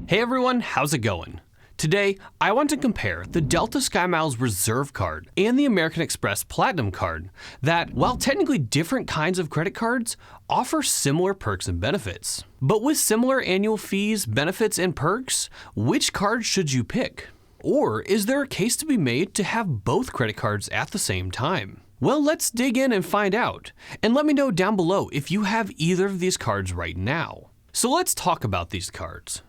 Hey everyone, how's it going? Today, I want to compare the Delta SkyMiles Reserve Card and the American Express Platinum Card that, while technically different kinds of credit cards, offer similar perks and benefits. But with similar annual fees, benefits, and perks, which card should you pick? Or is there a case to be made to have both credit cards at the same time? Well, let's dig in and find out. And let me know down below if you have either of these cards right now. So let's talk about these cards.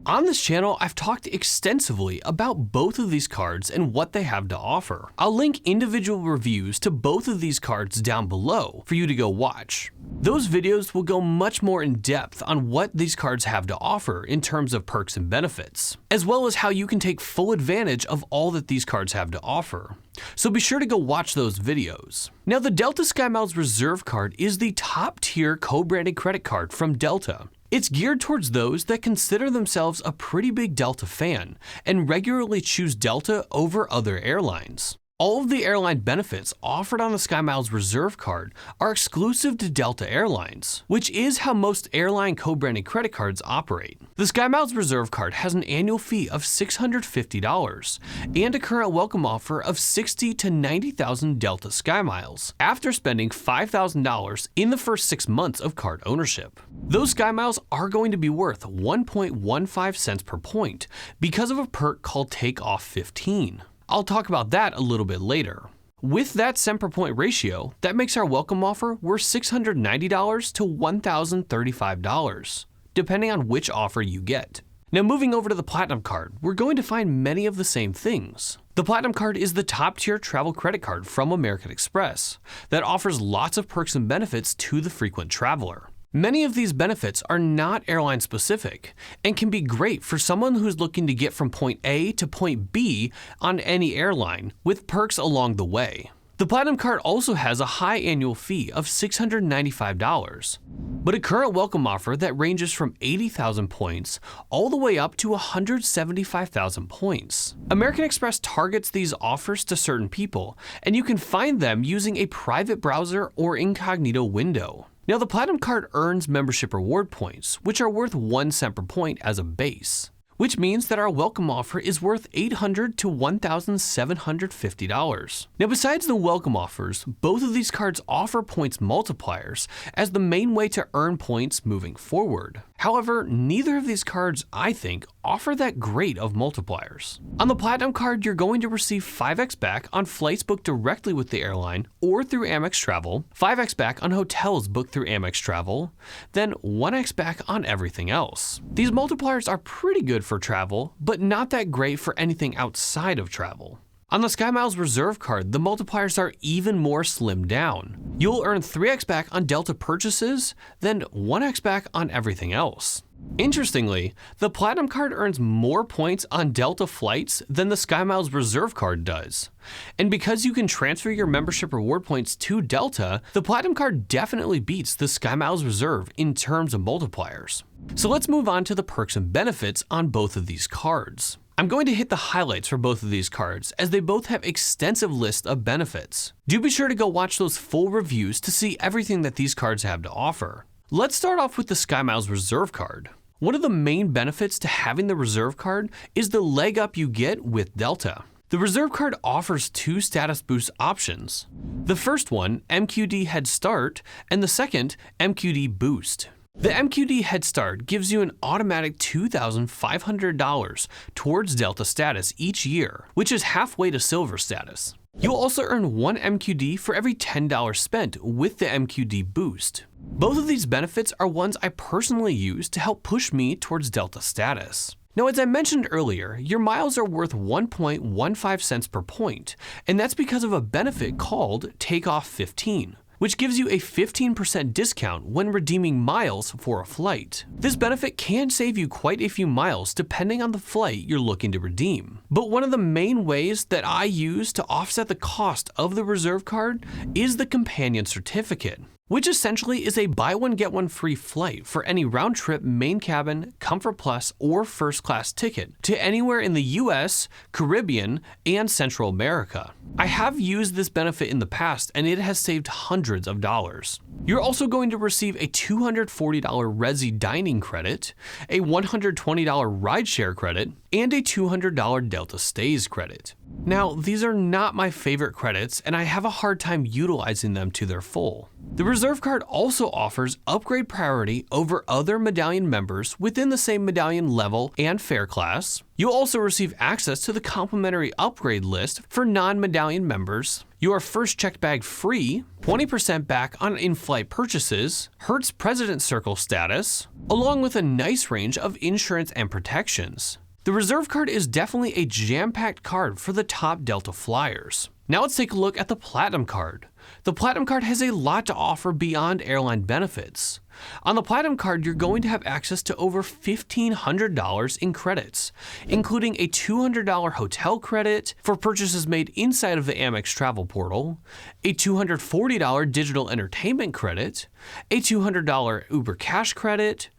On this channel, I've talked extensively about both of these cards and what they have to offer. I'll link individual reviews to both of these cards down below for you to go watch. Those videos will go much more in depth on what these cards have to offer in terms of perks and benefits, as well as how you can take full advantage of all that these cards have to offer. So be sure to go watch those videos. Now, the Delta SkyMiles Reserve Card is the top tier co-branded credit card from Delta. It's geared towards those that consider themselves a pretty big Delta fan and regularly choose Delta over other airlines. All of the airline benefits offered on the SkyMiles Reserve Card are exclusive to Delta Airlines, which is how most airline co-branded credit cards operate. The SkyMiles Reserve Card has an annual fee of $650 and a current welcome offer of 60 to 90,000 Delta SkyMiles after spending $5,000 in the first 6 months of card ownership. Those SkyMiles are going to be worth 1.15 cents per point because of a perk called Takeoff 15. I'll talk about that a little bit later. With that cent per point ratio, that makes our welcome offer worth $690 to $1,035, depending on which offer you get. Now, moving over to the Platinum Card, we're going to find many of the same things. The Platinum Card is the top tier travel credit card from American Express that offers lots of perks and benefits to the frequent traveler. Many of these benefits are not airline specific and can be great for someone who's looking to get from point A to point B on any airline with perks along the way. The Platinum Card also has a high annual fee of $695, but a current welcome offer that ranges from 80,000 points all the way up to 175,000 points. American Express targets these offers to certain people, and you can find them using a private browser or incognito window. Now, the Platinum Card earns membership reward points, which are worth 1 cent per point as a base, which means that our welcome offer is worth $800 to $1,750. Now, besides the welcome offers, both of these cards offer points multipliers as the main way to earn points moving forward. However, neither of these cards, I think, offer that great of multipliers. On the Platinum Card, you're going to receive 5x back on flights booked directly with the airline or through Amex Travel, 5x back on hotels booked through Amex Travel, then 1x back on everything else. These multipliers are pretty good for travel, but not that great for anything outside of travel. On the SkyMiles Reserve Card, the multipliers are even more slimmed down. You'll earn 3x back on Delta purchases, then 1x back on everything else. Interestingly, the Platinum Card earns more points on Delta flights than the SkyMiles Reserve Card does. And because you can transfer your membership reward points to Delta, the Platinum Card definitely beats the SkyMiles Reserve in terms of multipliers. So let's move on to the perks and benefits on both of these cards. I'm going to hit the highlights for both of these cards as they both have extensive lists of benefits. Do be sure to go watch those full reviews to see everything that these cards have to offer. Let's start off with the SkyMiles Reserve Card. One of the main benefits to having the Reserve Card is the leg up you get with Delta. The Reserve Card offers 2 status boost options. The first one, MQD Head Start, and the second, MQD Boost. The MQD Head Start gives you an automatic $2,500 towards Delta status each year, which is halfway to Silver status. You'll also earn 1 MQD for every $10 spent with the MQD Boost. Both of these benefits are ones I personally use to help push me towards Delta status. Now, as I mentioned earlier, your miles are worth 1.15 cents per point, and that's because of a benefit called Takeoff 15. Which gives you a 15% discount when redeeming miles for a flight. This benefit can save you quite a few miles depending on the flight you're looking to redeem. But one of the main ways that I use to offset the cost of the Reserve Card is the companion certificate, which essentially is a buy one get one free flight for any round-trip main cabin, Comfort Plus, or first class ticket to anywhere in the US, Caribbean, and Central America. I have used this benefit in the past and it has saved hundreds of dollars. You're also going to receive a $240 Resi dining credit, a $120 rideshare credit, and a $200 Delta Stays credit. Now, these are not my favorite credits and I have a hard time utilizing them to their full. The Reserve Card also offers upgrade priority over other medallion members within the same medallion level and fare class. You'll also receive access to the complimentary upgrade list for non-medallion members. You are first checked bag free, 20% back on in-flight purchases, Hertz President Circle status, along with a nice range of insurance and protections. The Reserve Card is definitely a jam-packed card for the top Delta flyers. Now let's take a look at the Platinum Card. The Platinum Card has a lot to offer beyond airline benefits. On the Platinum Card, you're going to have access to over $1,500 in credits, including a $200 hotel credit for purchases made inside of the Amex travel portal, a $240 digital entertainment credit, a $200 Uber Cash credit,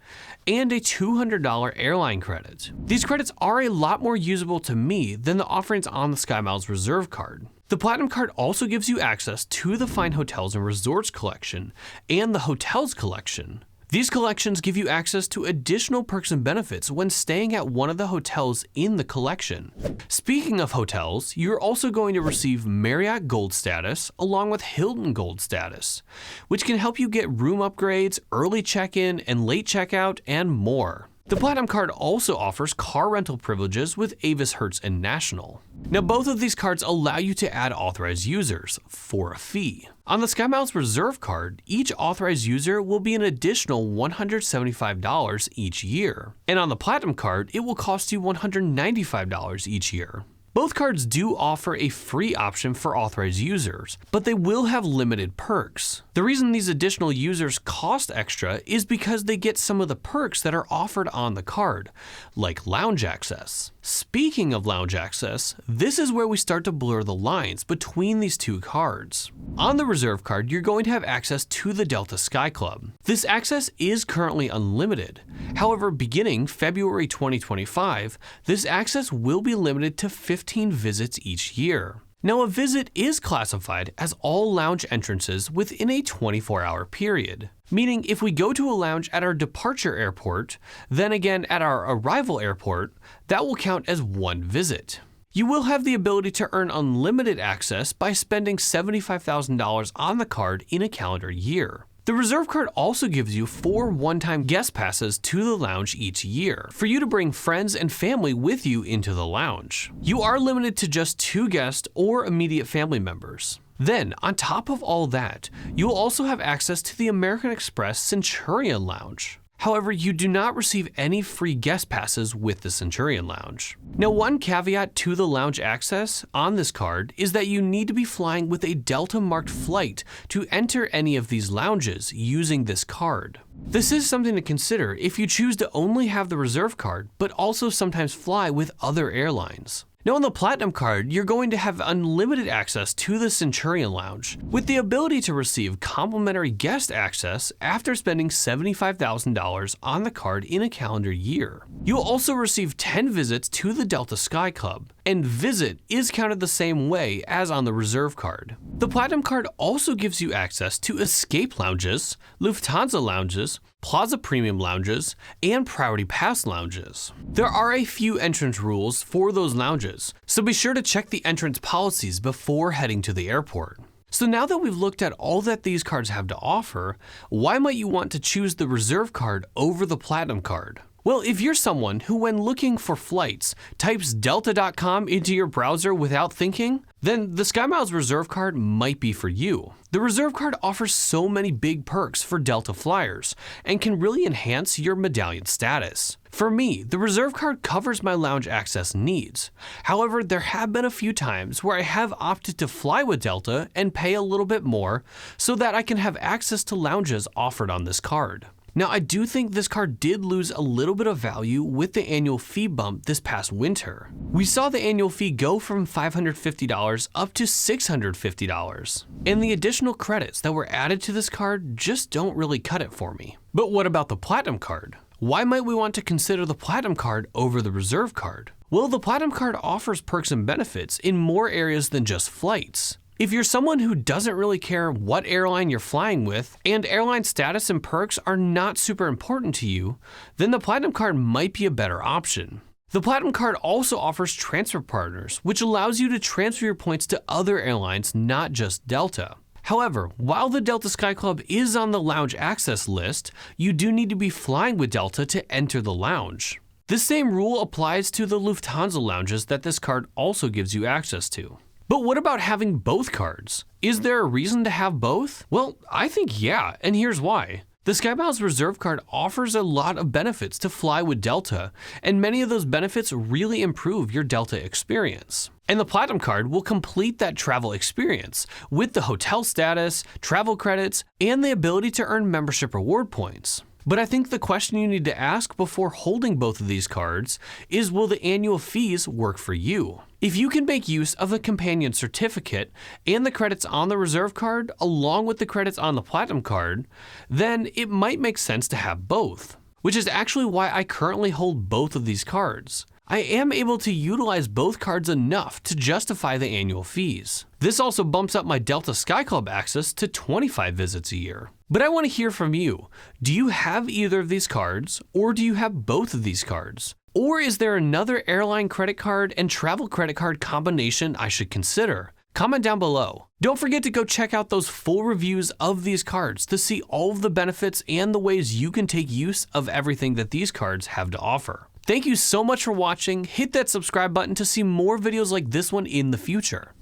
and a $200 airline credit. These credits are a lot more usable to me than the offerings on the SkyMiles Reserve Card. The Platinum Card also gives you access to the Fine Hotels and Resorts collection and the Hotels collection. These collections give you access to additional perks and benefits when staying at one of the hotels in the collection. Speaking of hotels, you're also going to receive Marriott Gold status along with Hilton Gold status, which can help you get room upgrades, early check-in and late checkout, and more. The Platinum Card also offers car rental privileges with Avis, Hertz, and National. Now, both of these cards allow you to add authorized users for a fee. On the SkyMiles Reserve Card, each authorized user will be an additional $175 each year. And on the Platinum Card, it will cost you $195 each year. Both cards do offer a free option for authorized users, but they will have limited perks. The reason these additional users cost extra is because they get some of the perks that are offered on the card, like lounge access. Speaking of lounge access, this is where we start to blur the lines between these two cards. On the Reserve Card, you're going to have access to the Delta Sky Club. This access is currently unlimited. However, beginning February 2025, this access will be limited to 15 visits each year. Now, a visit is classified as all lounge entrances within a 24-hour period, meaning if we go to a lounge at our departure airport, then again at our arrival airport, that will count as one visit. You will have the ability to earn unlimited access by spending $75,000 on the card in a calendar year. The Reserve Card also gives you 4 one-time guest passes to the lounge each year for you to bring friends and family with you into the lounge. You are limited to just 2 guests or immediate family members. Then, on top of all that, you'll also have access to the American Express Centurion Lounge. However, you do not receive any free guest passes with the Centurion Lounge. Now, one caveat to the lounge access on this card is that you need to be flying with a Delta marked flight to enter any of these lounges using this card. This is something to consider if you choose to only have the Reserve Card, but also sometimes fly with other airlines. Now, on the Platinum Card, you're going to have unlimited access to the Centurion Lounge, with the ability to receive complimentary guest access after spending $75,000 on the card in a calendar year. You'll also receive 10 visits to the Delta Sky Club, and visit is counted the same way as on the Reserve Card. The Platinum Card also gives you access to Escape Lounges, Lufthansa Lounges, Plaza Premium Lounges, and Priority Pass Lounges. There are a few entrance rules for those lounges, so be sure to check the entrance policies before heading to the airport. So now that we've looked at all that these cards have to offer, why might you want to choose the Reserve Card over the Platinum Card? Well, if you're someone who, when looking for flights, types delta.com into your browser without thinking, then the SkyMiles Reserve Card might be for you. The Reserve Card offers so many big perks for Delta flyers and can really enhance your medallion status. For me, the Reserve Card covers my lounge access needs. However, there have been a few times where I have opted to fly with Delta and pay a little bit more so that I can have access to lounges offered on this card. Now, I do think this card did lose a little bit of value with the annual fee bump this past winter. We saw the annual fee go from $550 up to $650, and the additional credits that were added to this card just don't really cut it for me. But what about the Platinum card? Why might we want to consider the Platinum card over the Reserve card? Well, the Platinum card offers perks and benefits in more areas than just flights. If you're someone who doesn't really care what airline you're flying with, and airline status and perks are not super important to you, then the Platinum card might be a better option. The Platinum card also offers transfer partners, which allows you to transfer your points to other airlines, not just Delta. However, while the Delta Sky Club is on the lounge access list, you do need to be flying with Delta to enter the lounge. This same rule applies to the Lufthansa lounges that this card also gives you access to. But what about having both cards? Is there a reason to have both? Well, I think yeah, and here's why. The SkyMiles Reserve Card offers a lot of benefits to fly with Delta, and many of those benefits really improve your Delta experience. And the Platinum card will complete that travel experience with the hotel status, travel credits, and the ability to earn membership reward points. But I think the question you need to ask before holding both of these cards is, will the annual fees work for you? If you can make use of the companion certificate and the credits on the Reserve card along with the credits on the Platinum card, then it might make sense to have both, which is actually why I currently hold both of these cards. I am able to utilize both cards enough to justify the annual fees. This also bumps up my Delta Sky Club access to 25 visits a year. But I want to hear from you. Do you have either of these cards, or do you have both of these cards? Or is there another airline credit card and travel credit card combination I should consider? Comment down below. Don't forget to go check out those full reviews of these cards to see all of the benefits and the ways you can take use of everything that these cards have to offer. Thank you so much for watching. Hit that subscribe button to see more videos like this one in the future.